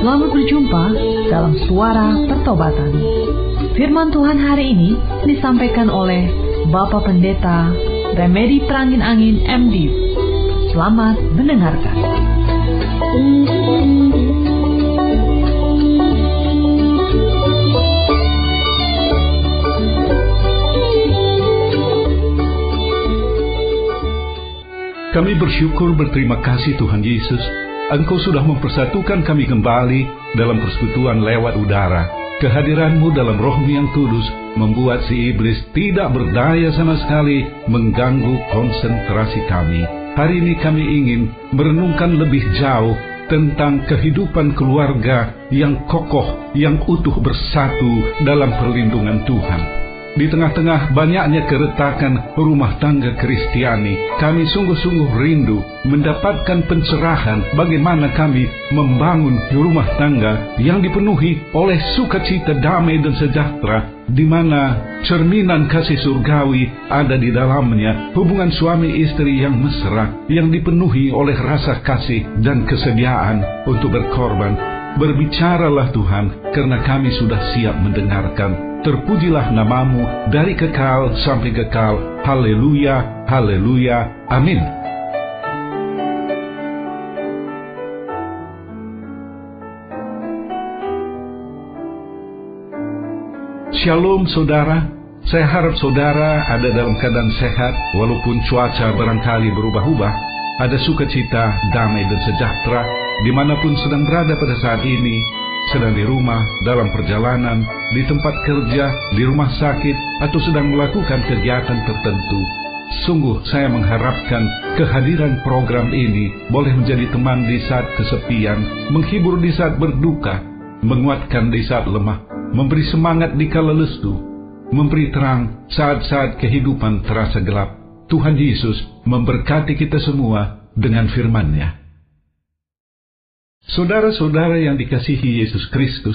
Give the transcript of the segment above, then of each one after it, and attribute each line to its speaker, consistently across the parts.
Speaker 1: Selamat berjumpa dalam Suara Pertobatan. Firman Tuhan hari ini disampaikan oleh Bapak Pendeta Remedi Perangin-Angin MD. Selamat mendengarkan.
Speaker 2: Kami bersyukur berterima kasih Tuhan Yesus, Engkau sudah mempersatukan kami kembali dalam persekutuan lewat udara. Kehadiran-Mu dalam Roh-Mu yang kudus membuat si iblis tidak berdaya sama sekali mengganggu konsentrasi kami. Hari ini kami ingin merenungkan lebih jauh tentang kehidupan keluarga yang kokoh, yang utuh bersatu dalam perlindungan Tuhan. Di tengah-tengah banyaknya keretakan rumah tangga Kristiani, kami sungguh-sungguh rindu mendapatkan pencerahan bagaimana kami membangun rumah tangga yang dipenuhi oleh sukacita, damai dan sejahtera, di mana cerminan kasih surgawi ada di dalamnya, hubungan suami istri yang mesra, yang dipenuhi oleh rasa kasih dan kesediaan untuk berkorban. Berbicaralah Tuhan, karena kami sudah siap mendengarkan. Terpujilah nama-Mu dari kekal sampai kekal. Haleluya, haleluya, amin. Shalom saudara, saya harap saudara ada dalam keadaan sehat, walaupun cuaca barangkali berubah-ubah. Ada sukacita, damai dan sejahtera dimanapun sedang berada pada saat ini. Sedang di rumah, dalam perjalanan, di tempat kerja, di rumah sakit, atau sedang melakukan kegiatan tertentu. Sungguh saya mengharapkan kehadiran program ini boleh menjadi teman di saat kesepian, menghibur di saat berduka, menguatkan di saat lemah, memberi semangat di kala lesu, memberi terang saat-saat kehidupan terasa gelap. Tuhan Yesus memberkati kita semua dengan firman-Nya. Saudara-saudara yang dikasihi Yesus Kristus,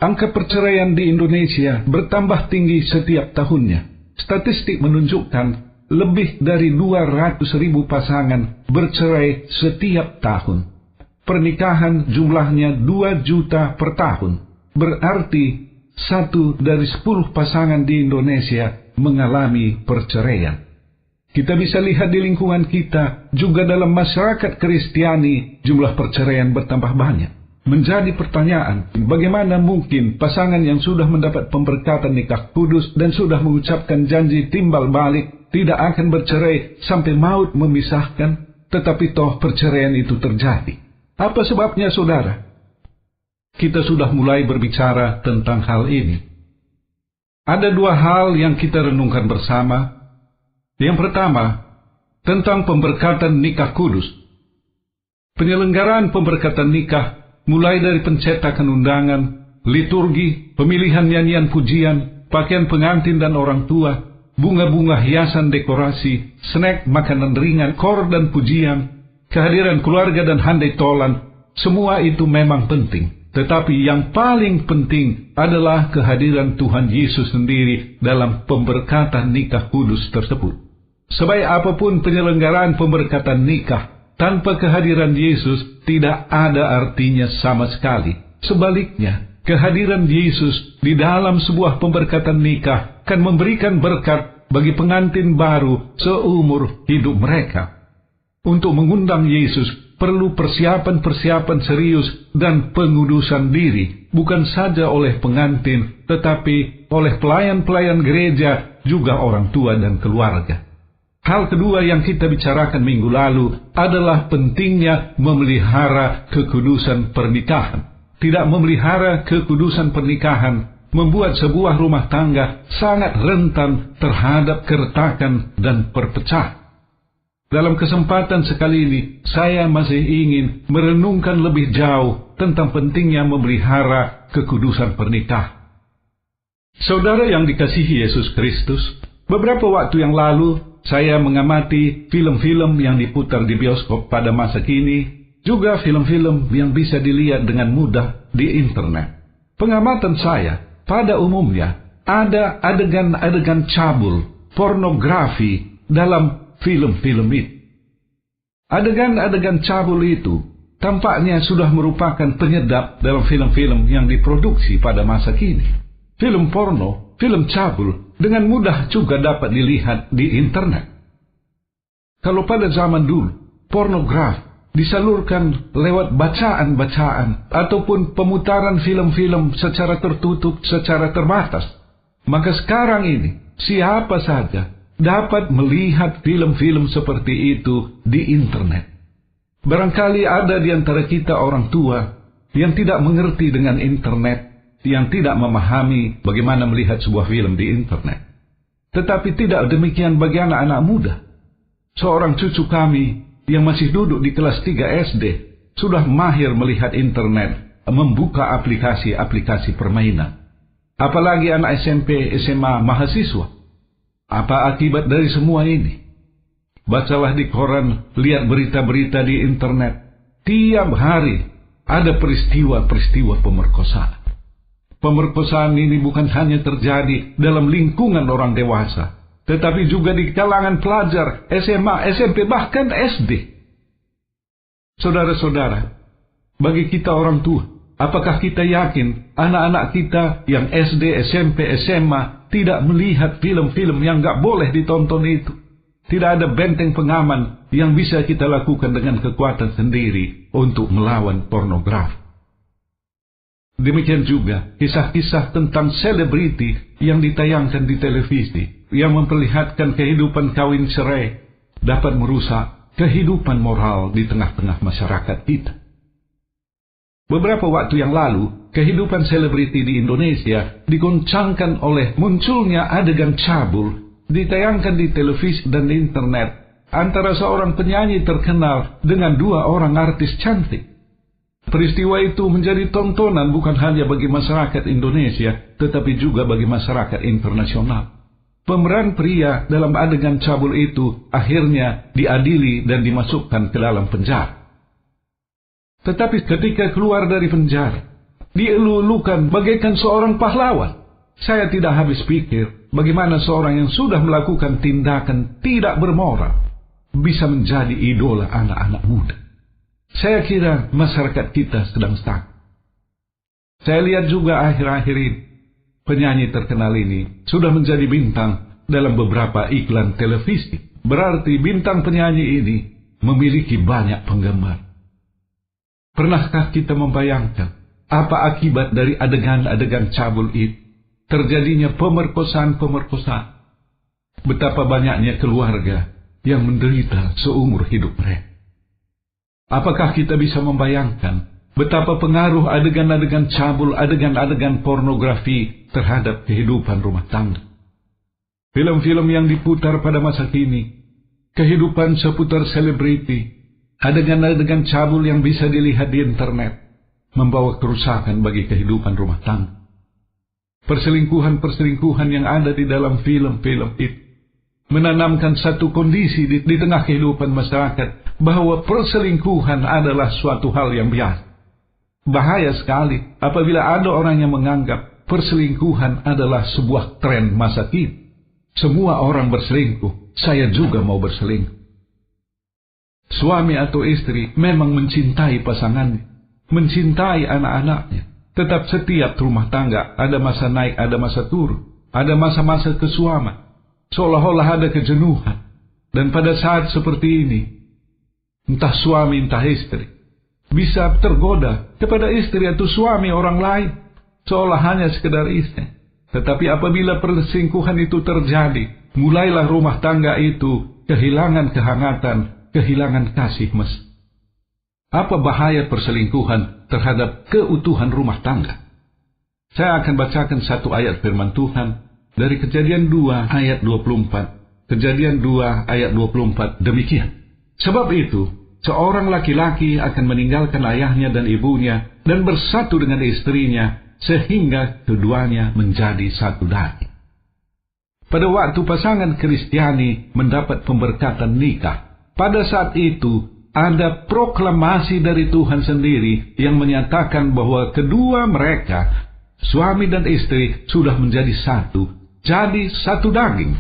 Speaker 2: angka perceraian di Indonesia bertambah tinggi setiap tahunnya. Statistik menunjukkan lebih dari 200.000 pasangan bercerai setiap tahun. Pernikahan jumlahnya 2 juta per tahun. Berarti 1 dari 10 pasangan di Indonesia mengalami perceraian. Kita bisa lihat di lingkungan kita, juga dalam masyarakat Kristiani, jumlah perceraian bertambah banyak. Menjadi pertanyaan, bagaimana mungkin pasangan yang sudah mendapat pemberkatan nikah kudus dan sudah mengucapkan janji timbal balik tidak akan bercerai sampai maut memisahkan, tetapi toh perceraian itu terjadi. Apa sebabnya, saudara? Kita sudah mulai berbicara tentang hal ini. Ada 2 hal yang kita renungkan bersama. Yang pertama, tentang pemberkatan nikah kudus. Penyelenggaraan pemberkatan nikah mulai dari pencetakan undangan, liturgi, pemilihan nyanyian pujian, pakaian pengantin dan orang tua, bunga-bunga hiasan dekorasi, snack, makanan ringan, kor dan pujian, kehadiran keluarga dan handai tolan, semua itu memang penting. Tetapi yang paling penting adalah kehadiran Tuhan Yesus sendiri dalam pemberkatan nikah kudus tersebut. Sebaik apapun penyelenggaraan pemberkatan nikah, tanpa kehadiran Yesus tidak ada artinya sama sekali. Sebaliknya, kehadiran Yesus di dalam sebuah pemberkatan nikah akan memberikan berkat bagi pengantin baru seumur hidup mereka. Untuk mengundang Yesus perlu persiapan-persiapan serius dan pengudusan diri, bukan saja oleh pengantin, tetapi oleh pelayan-pelayan gereja, juga orang tua dan keluarga. Hal kedua yang kita bicarakan minggu lalu adalah pentingnya memelihara kekudusan pernikahan. Tidak memelihara kekudusan pernikahan membuat sebuah rumah tangga sangat rentan terhadap keretakan dan perpecahan. Dalam kesempatan sekali ini, saya masih ingin merenungkan lebih jauh tentang pentingnya memelihara kekudusan pernikahan. Saudara yang dikasihi Yesus Kristus, beberapa waktu yang lalu, saya mengamati film-film yang diputar di bioskop pada masa kini, juga film-film yang bisa dilihat dengan mudah di internet. Pengamatan saya, pada umumnya, ada adegan-adegan cabul, pornografi dalam film-film itu. Adegan-adegan cabul itu tampaknya sudah merupakan penyedap dalam film-film yang diproduksi pada masa kini. Film porno, film cabul, dengan mudah juga dapat dilihat di internet. Kalau pada zaman dulu, pornografi disalurkan lewat bacaan-bacaan ataupun pemutaran film-film secara tertutup, secara terbatas, maka sekarang ini siapa saja dapat melihat film-film seperti itu di internet. Barangkali ada di antara kita orang tua yang tidak mengerti dengan internet, yang tidak memahami bagaimana melihat sebuah film di internet. Tetapi tidak demikian bagi anak-anak muda. Seorang cucu kami yang masih duduk di kelas 3 SD sudah mahir melihat internet, membuka aplikasi-aplikasi permainan. Apalagi anak SMP, SMA, mahasiswa. Apa akibat dari semua ini? Bacalah di koran, lihat berita-berita di internet. Tiap hari ada peristiwa-peristiwa pemerkosaan. Pemerkosaan ini bukan hanya terjadi dalam lingkungan orang dewasa, tetapi juga di kalangan pelajar SMA, SMP, bahkan SD. Saudara-saudara, bagi kita orang tua, apakah kita yakin anak-anak kita yang SD, SMP, SMA tidak melihat film-film yang gak boleh ditonton itu? Tidak ada benteng pengaman yang bisa kita lakukan dengan kekuatan sendiri untuk melawan pornografi. Demikian juga kisah-kisah tentang selebriti yang ditayangkan di televisi, yang memperlihatkan kehidupan kawin cerai, dapat merusak kehidupan moral di tengah-tengah masyarakat kita. Beberapa waktu yang lalu, kehidupan selebriti di Indonesia digoncangkan oleh munculnya adegan cabul ditayangkan di televisi dan di internet antara seorang penyanyi terkenal dengan dua orang artis cantik. Peristiwa itu menjadi tontonan bukan hanya bagi masyarakat Indonesia, tetapi juga bagi masyarakat internasional. Pemeran pria dalam adegan cabul itu akhirnya diadili dan dimasukkan ke dalam penjara. Tetapi ketika keluar dari penjara, dielu-elukan bagaikan seorang pahlawan. Saya tidak habis pikir bagaimana seorang yang sudah melakukan tindakan tidak bermoral bisa menjadi idola anak-anak muda. Saya kira masyarakat kita sedang sakit. Saya lihat juga akhir-akhir ini, penyanyi terkenal ini sudah menjadi bintang dalam beberapa iklan televisi. Berarti bintang penyanyi ini memiliki banyak penggemar. Pernahkah kita membayangkan apa akibat dari adegan-adegan cabul itu? Terjadinya pemerkosaan-pemerkosaan. Betapa banyaknya keluarga yang menderita seumur hidup mereka. Apakah kita bisa membayangkan betapa pengaruh adegan-adegan cabul, adegan-adegan pornografi terhadap kehidupan rumah tangga? Film-film yang diputar pada masa kini, kehidupan seputar selebriti, adegan-adegan cabul yang bisa dilihat di internet, membawa kerusakan bagi kehidupan rumah tangga. Perselingkuhan-perselingkuhan yang ada di dalam film-film itu menanamkan satu kondisi di tengah kehidupan masyarakat, bahwa perselingkuhan adalah suatu hal yang biasa. Bahaya sekali apabila ada orang yang menganggap perselingkuhan adalah sebuah tren masa kini. Semua orang berselingkuh, saya juga mau berselingkuh. Suami atau istri memang mencintai pasangannya, mencintai anak-anaknya. Tetap setiap rumah tangga ada masa naik, ada masa turun, ada masa-masa kesuaman. Seolah-olah ada kejenuhan. Dan pada saat seperti ini, entah suami entah istri bisa tergoda kepada istri atau suami orang lain, seolah hanya sekedar istri. Tetapi apabila perselingkuhan itu terjadi, mulailah rumah tangga itu kehilangan kehangatan, kehilangan kasih mesra. Apa bahaya perselingkuhan terhadap keutuhan rumah tangga? Saya akan bacakan satu ayat firman Tuhan dari Kejadian 2 ayat 24. Kejadian 2 ayat 24 demikian. Sebab itu, seorang laki-laki akan meninggalkan ayahnya dan ibunya dan bersatu dengan istrinya, sehingga keduanya menjadi satu daging. Pada waktu pasangan Kristiani mendapat pemberkatan nikah, pada saat itu ada proklamasi dari Tuhan sendiri yang menyatakan bahwa kedua mereka, suami dan istri, sudah menjadi satu, jadi satu daging.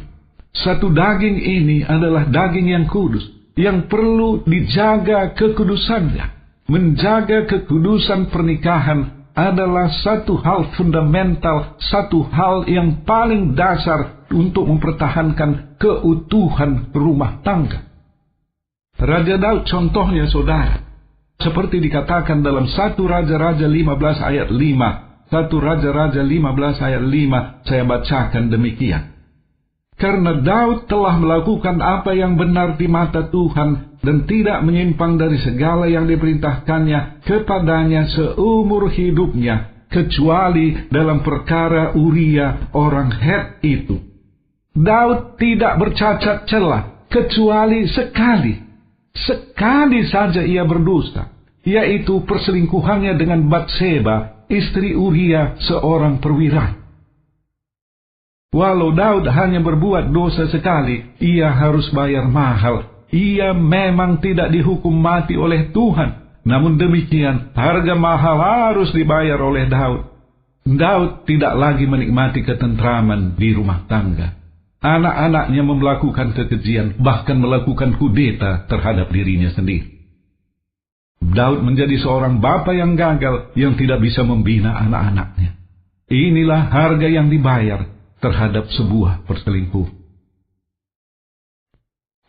Speaker 2: Satu daging ini adalah daging yang kudus, yang perlu dijaga kekudusannya. menjaga kekudusan pernikahan adalah satu hal fundamental, satu hal yang paling dasar untuk mempertahankan keutuhan rumah tangga. Raja Daud contohnya, saudara, seperti dikatakan dalam 1 Raja-Raja 15 ayat 5. 1 Raja-Raja 15 ayat 5, saya bacakan demikian. Karena Daud telah melakukan apa yang benar di mata Tuhan dan tidak menyimpang dari segala yang diperintahkannya kepadanya seumur hidupnya, kecuali dalam perkara Uria orang Het itu. Daud tidak bercacat celah, kecuali sekali. Sekali saja ia berdusta, yaitu perselingkuhannya dengan Batseba, istri Uria, seorang perwira. Walau Daud hanya berbuat dosa sekali, ia harus bayar mahal. Ia memang tidak dihukum mati oleh Tuhan. Namun demikian, harga mahal harus dibayar oleh Daud. Daud tidak lagi menikmati ketentraman di rumah tangga. Anak-anaknya melakukan kekejian, bahkan melakukan kudeta terhadap dirinya sendiri. Daud menjadi seorang bapa yang gagal, yang tidak bisa membina anak-anaknya. Inilah harga yang dibayar terhadap sebuah perselingkuh.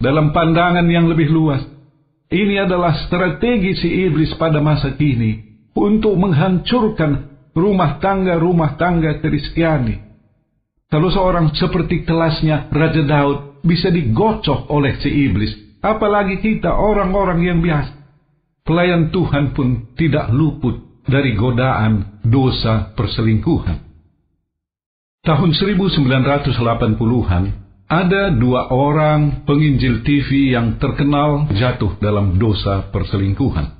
Speaker 2: Dalam pandangan yang lebih luas, ini adalah strategi si iblis pada masa kini untuk menghancurkan rumah tangga Kristiani. Kalau seorang seperti kelasnya Raja Daud bisa digocok oleh si iblis, apalagi kita orang-orang yang biasa. Pelayan Tuhan pun tidak luput dari godaan dosa perselingkuhan. Tahun 1980-an, ada 2 orang penginjil TV yang terkenal jatuh dalam dosa perselingkuhan.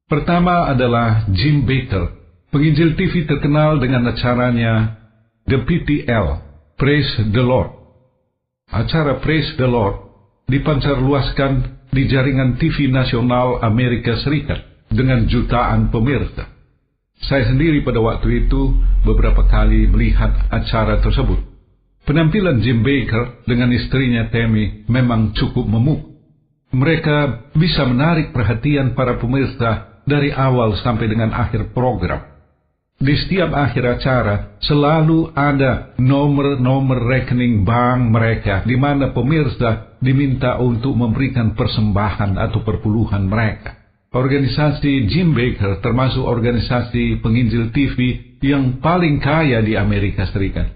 Speaker 2: Pertama adalah Jim Bakker, penginjil TV terkenal dengan acaranya The PTL, Praise the Lord. Acara Praise the Lord dipancarluaskan di jaringan TV nasional Amerika Serikat dengan jutaan pemirsa. Saya sendiri pada waktu itu beberapa kali melihat acara tersebut. Penampilan Jim Bakker dengan istrinya Tammy memang cukup memukau. Mereka bisa menarik perhatian para pemirsa dari awal sampai dengan akhir program. Di setiap akhir acara selalu ada nomor rekening bank mereka, di mana pemirsa diminta untuk memberikan persembahan atau perpuluhan mereka. Organisasi Jim Bakker termasuk organisasi penginjil TV yang paling kaya di Amerika Serikat.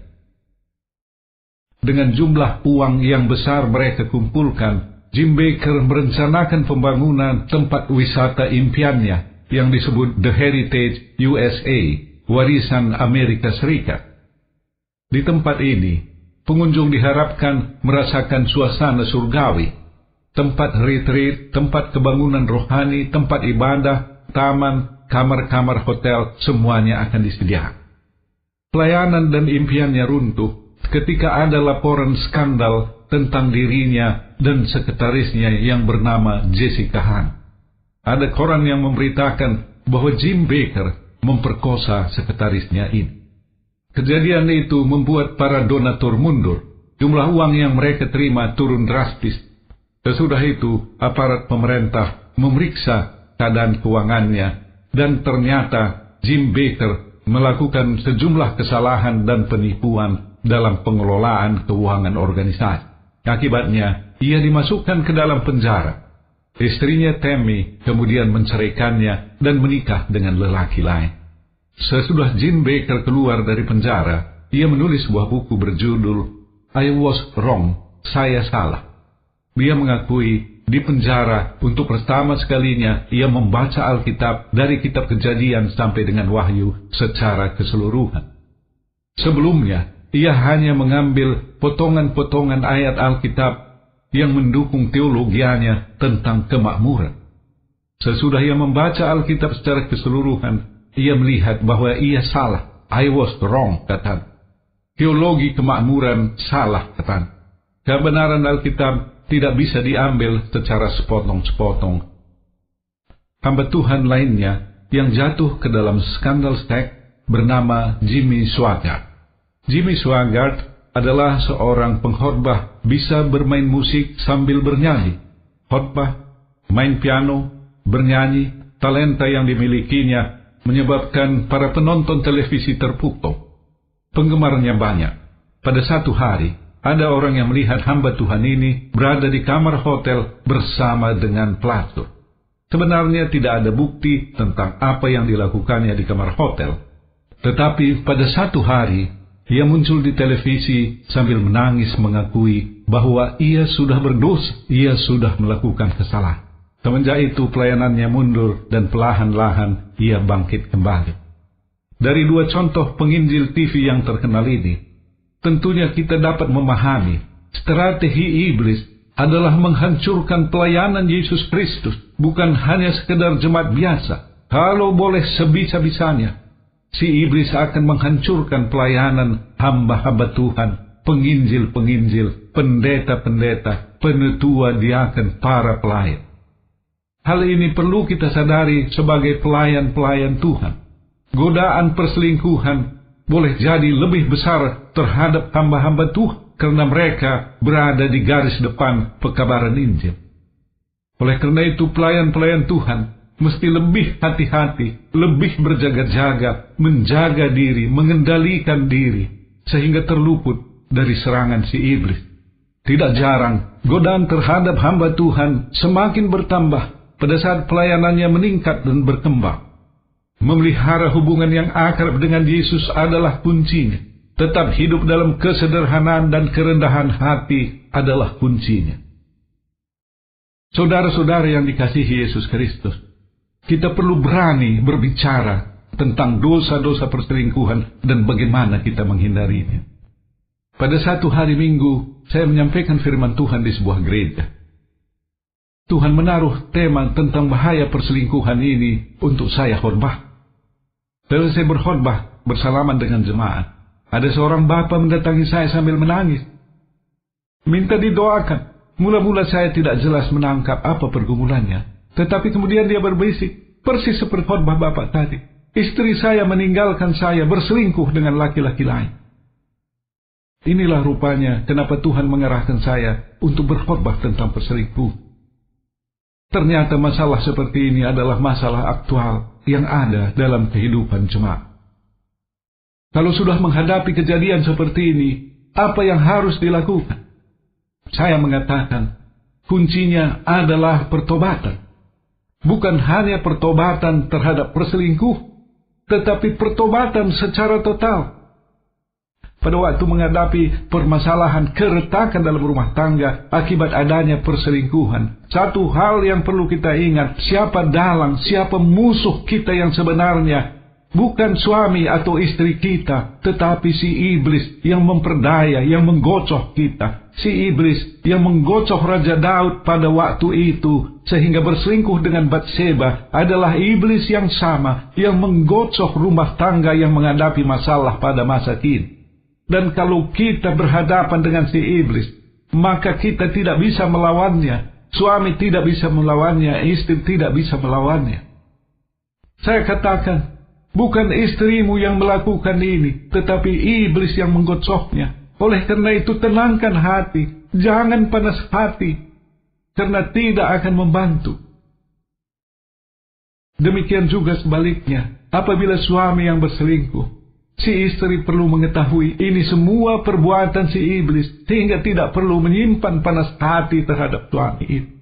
Speaker 2: Dengan jumlah uang yang besar mereka kumpulkan, Jim Bakker merencanakan pembangunan tempat wisata impiannya yang disebut The Heritage USA, warisan Amerika Serikat. Di tempat ini, pengunjung diharapkan merasakan suasana surgawi. Tempat retreat, tempat kebangunan rohani, tempat ibadah, taman, kamar-kamar hotel, semuanya akan disediakan. Pelayanan dan impiannya runtuh ketika ada laporan skandal tentang dirinya dan sekretarisnya yang bernama Jessica Hahn. Ada koran yang memberitakan bahwa Jim Bakker memperkosa sekretarisnya ini. Kejadian itu membuat para donatur mundur. Jumlah uang yang mereka terima turun drastis. Sesudah itu, aparat pemerintah memeriksa keadaan keuangannya, dan ternyata Jim Bakker melakukan sejumlah kesalahan dan penipuan dalam pengelolaan keuangan organisasi. Akibatnya, ia dimasukkan ke dalam penjara. Istrinya Tammy kemudian menceraikannya dan menikah dengan lelaki lain. Sesudah Jim Bakker keluar dari penjara, ia menulis sebuah buku berjudul I Was Wrong, Saya Salah. Dia mengakui di penjara untuk pertama sekalinya ia membaca Alkitab dari kitab Kejadian sampai dengan Wahyu secara keseluruhan. Sebelumnya, ia hanya mengambil potongan-potongan ayat Alkitab yang mendukung teologianya tentang kemakmuran. Sesudah ia membaca Alkitab secara keseluruhan, ia melihat bahwa ia salah. I was wrong, kata. Teologi kemakmuran salah, kata. Kebenaran Alkitab tidak bisa diambil secara sepotong-sepotong. Hamba Tuhan lainnya yang jatuh ke dalam skandal seks bernama Jimmy Swaggart. Jimmy Swaggart adalah seorang pengkhotbah, bisa bermain musik sambil bernyanyi, khotbah, main piano, bernyanyi, talenta yang dimilikinya menyebabkan para penonton televisi terpukau. Penggemarnya banyak. Pada satu hari, ada orang yang melihat hamba Tuhan ini berada di kamar hotel bersama dengan pelacur. Sebenarnya tidak ada bukti tentang apa yang dilakukannya di kamar hotel. Tetapi pada satu hari, ia muncul di televisi sambil menangis mengakui bahwa ia sudah berdosa, ia sudah melakukan kesalahan. Semenjak itu pelayanannya mundur dan perlahan-lahan ia bangkit kembali. Dari dua contoh penginjil TV yang terkenal ini, tentunya kita dapat memahami strategi iblis adalah menghancurkan pelayanan Yesus Kristus, bukan hanya sekedar jemaat biasa. Kalau boleh sebisa-bisanya, si iblis akan menghancurkan pelayanan hamba-hamba Tuhan, penginjil-penginjil, pendeta-pendeta, penetua, diaken, para pelayan. Hal ini perlu kita sadari sebagai pelayan-pelayan Tuhan. Godaan perselingkuhan boleh jadi lebih besar terhadap hamba-hamba Tuhan karena mereka berada di garis depan pekabaran Injil. Oleh karena itu pelayan-pelayan Tuhan mesti lebih hati-hati, lebih berjaga-jaga, menjaga diri, mengendalikan diri, sehingga terluput dari serangan si iblis. Tidak jarang, godaan terhadap hamba Tuhan semakin bertambah pada saat pelayanannya meningkat dan berkembang. Memelihara hubungan yang akrab dengan Yesus adalah kuncinya. Tetap hidup dalam kesederhanaan dan kerendahan hati adalah kuncinya. Saudara-saudara yang dikasihi Yesus Kristus, kita perlu berani berbicara tentang dosa-dosa perselingkuhan dan bagaimana kita menghindarinya. Pada satu hari Minggu, saya menyampaikan firman Tuhan di sebuah gereja. Tuhan menaruh tema tentang bahaya perselingkuhan ini untuk saya khotbah. Lalu saya berkhotbah bersalaman dengan jemaat. Ada seorang bapa mendatangi saya sambil menangis, minta didoakan. Mula-mula saya tidak jelas menangkap apa pergumulannya, tetapi kemudian dia berbisik, persis seperti khotbah bapak tadi. Istri saya meninggalkan saya, berselingkuh dengan laki-laki lain. Inilah rupanya kenapa Tuhan mengerahkan saya untuk berkhotbah tentang perselingkuh. Ternyata masalah seperti ini adalah masalah aktual yang ada dalam kehidupan jemaat. Kalau sudah menghadapi kejadian seperti ini, apa yang harus dilakukan? Saya mengatakan, kuncinya adalah pertobatan. Bukan hanya pertobatan terhadap perselingkuh, tetapi pertobatan secara total. Pada waktu menghadapi permasalahan keretakan dalam rumah tangga akibat adanya perselingkuhan, satu hal yang perlu kita ingat, siapa dalang, siapa musuh kita yang sebenarnya, bukan suami atau istri kita, tetapi si iblis yang memperdaya, yang menggocoh kita. Si iblis yang menggocoh Raja Daud pada waktu itu, sehingga berselingkuh dengan Batseba, adalah iblis yang sama, yang menggocoh rumah tangga yang menghadapi masalah pada masa kini. Dan kalau kita berhadapan dengan si iblis, maka kita tidak bisa melawannya. Suami tidak bisa melawannya, istri tidak bisa melawannya. Saya katakan, bukan istrimu yang melakukan ini, tetapi iblis yang menggocohnya. Oleh karena itu tenangkan hati, jangan panas hati, karena tidak akan membantu. Demikian juga sebaliknya, apabila suami yang berselingkuh, si istri perlu mengetahui ini semua perbuatan si iblis, sehingga tidak perlu menyimpan panas hati terhadap suami itu.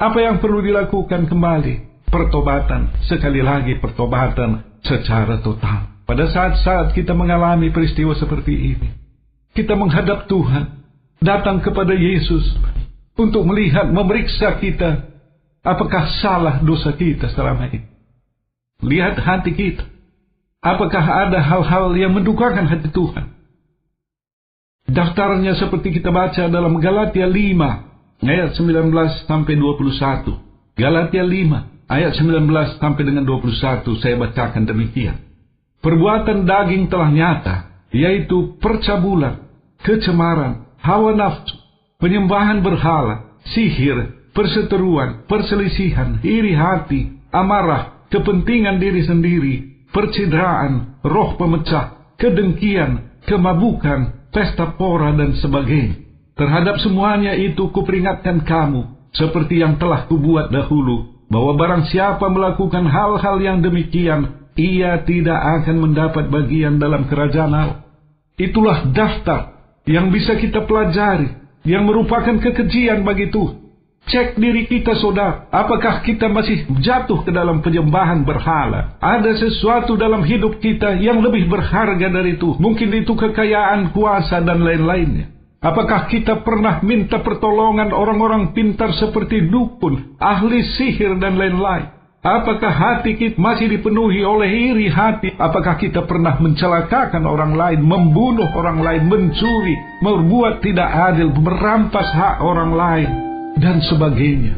Speaker 2: Apa yang perlu dilakukan kembali? Pertobatan, sekali lagi pertobatan secara total. Pada saat-saat kita mengalami peristiwa seperti ini, kita menghadap Tuhan, datang kepada Yesus untuk melihat, memeriksa kita, apakah salah dosa kita selama ini. Lihat hati kita, apakah ada hal-hal yang mendukakan hati Tuhan. Daftarnya seperti kita baca dalam Galatia 5 ayat 19 sampai 21. Galatia 5 ayat 19 sampai dengan 21, saya bacakan demikian. Perbuatan daging telah nyata, yaitu percabulan, kecemaran, hawa nafsu, penyembahan berhala, sihir, perseteruan, perselisihan, iri hati, amarah, kepentingan diri sendiri, percidraan, roh pemecah, kedengkian, kemabukan, pesta pora, dan sebagainya. Terhadap semuanya itu kuperingatkan kamu, seperti yang telah kubuat dahulu, bahwa barang siapa melakukan hal-hal yang demikian, ia tidak akan mendapat bagian dalam kerajaan Allah. Itulah daftar yang bisa kita pelajari, yang merupakan kekejian bagi Tuhan. Cek diri kita, saudara, apakah kita masih jatuh ke dalam penyembahan berhala? Ada sesuatu dalam hidup kita yang lebih berharga dari itu. Mungkin itu kekayaan, kuasa, dan lain-lainnya. Apakah kita pernah minta pertolongan orang-orang pintar seperti dukun, ahli sihir, dan lain-lain? Apakah hati kita masih dipenuhi oleh iri hati? Apakah kita pernah mencelakakan orang lain, membunuh orang lain, mencuri, berbuat tidak adil, merampas hak orang lain, dan sebagainya?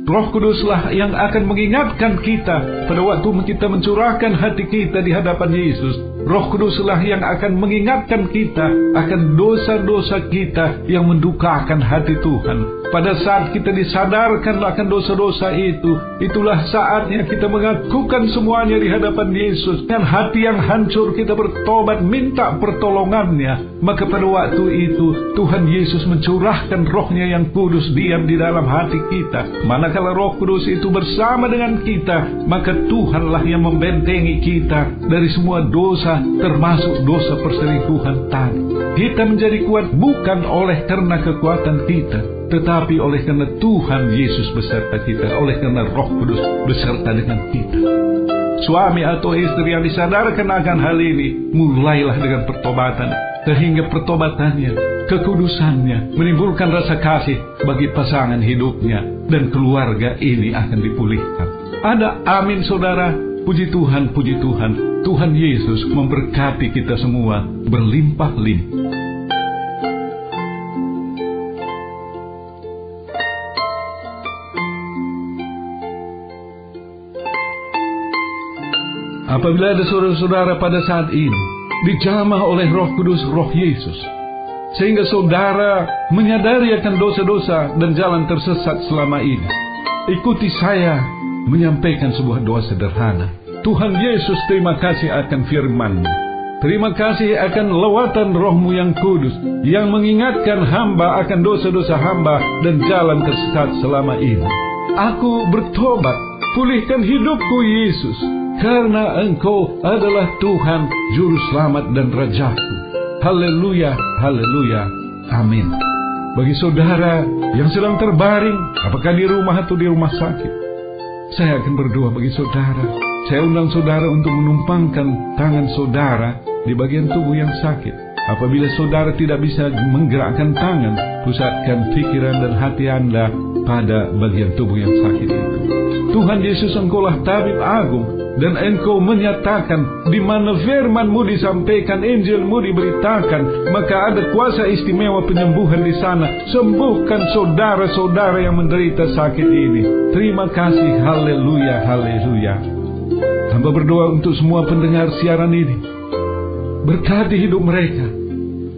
Speaker 2: Roh Kuduslah yang akan mengingatkan kita pada waktu kita mencurahkan hati kita di hadapan Yesus. Roh Kuduslah yang akan mengingatkan kita akan dosa-dosa kita yang mendukakan hati Tuhan. Pada saat kita disadarkan akan dosa-dosa itu, itulah saatnya kita mengakukan semuanya di hadapan Yesus. Dengan hati yang hancur kita bertobat, minta pertolongannya. Maka pada waktu itu Tuhan Yesus mencurahkan Roh-Nya yang kudus diam di dalam hati kita. Manakala Roh Kudus itu bersama dengan kita, maka Tuhanlah yang membentengi kita dari semua dosa, termasuk dosa perselingkuhan tadi. Kita menjadi kuat bukan oleh karena kekuatan kita, tetapi oleh karena Tuhan Yesus beserta kita, oleh karena Roh Kudus beserta dengan kita. Suami atau istri yang disadarkan akan hal ini, mulailah dengan pertobatan, sehingga pertobatannya, kekudusannya menimbulkan rasa kasih bagi pasangan hidupnya, dan keluarga ini akan dipulihkan. Ada amin, saudara. Puji Tuhan, puji Tuhan. Tuhan Yesus memberkati kita semua berlimpah-limpah. Apabila ada saudara-saudara pada saat ini dijamah oleh Roh Kudus, Roh Yesus, sehingga saudara menyadari akan dosa-dosa dan jalan tersesat selama ini, ikuti saya menyampaikan sebuah doa sederhana. Tuhan Yesus, terima kasih akan firman-Mu. Terima kasih akan lewatan Roh-Mu yang kudus, yang mengingatkan hamba akan dosa-dosa hamba dan jalan tersesat selama ini. Aku bertobat, pulihkan hidupku Yesus, karena Engkau adalah Tuhan, Juru Selamat dan Rajaku. Haleluya, haleluya, amin. Bagi saudara yang sedang terbaring, apakah di rumah atau di rumah sakit, saya akan berdoa bagi saudara. Saya undang saudara untuk menumpangkan tangan saudara di bagian tubuh yang sakit. Apabila saudara tidak bisa menggerakkan tangan, pusatkan pikiran dan hati Anda pada bagian tubuh yang sakit itu. Tuhan Yesus, Engkaulah tabib agung, dan Engkau menyatakan di mana firman-Mu disampaikan, Injil-Mu diberitakan, maka ada kuasa istimewa penyembuhan di sana. Sembuhkan saudara-saudara yang menderita sakit ini. Terima kasih, haleluya, haleluya. Hamba berdoa untuk semua pendengar siaran ini. Berkati hidup mereka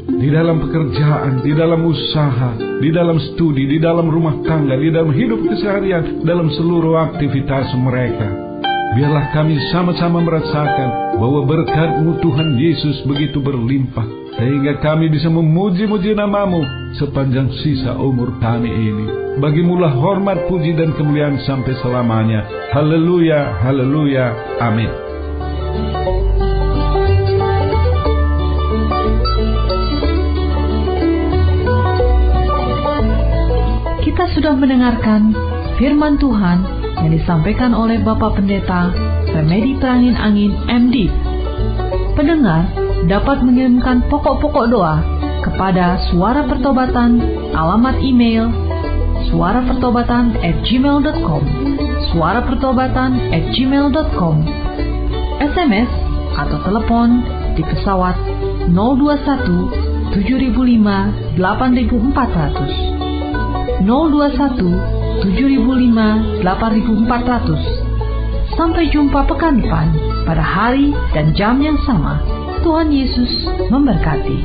Speaker 2: di dalam pekerjaan, di dalam usaha, di dalam studi, di dalam rumah tangga, di dalam hidup keseharian, dalam seluruh aktivitas mereka. Biarlah kami sama-sama merasakan bahwa berkat-Mu Tuhan Yesus begitu berlimpah, sehingga kami bisa memuji-muji nama-Mu sepanjang sisa umur kami ini. Bagi-Mulah hormat, puji, dan kemuliaan sampai selamanya. Haleluya, haleluya, amin.
Speaker 1: Kita sudah mendengarkan firman Tuhan yang disampaikan oleh Bapak Pendeta Remedi Prangin Angin MD. Pendengar dapat mengirimkan pokok-pokok doa kepada Suara Pertobatan, alamat email suarapertobatan@gmail.com, suarapertobatan@gmail.com, SMS atau telepon di pesawat 021 7005 8400, 021 7005 8400. Sampai jumpa pekan depan pada hari dan jam yang sama. Tuhan Yesus memberkati.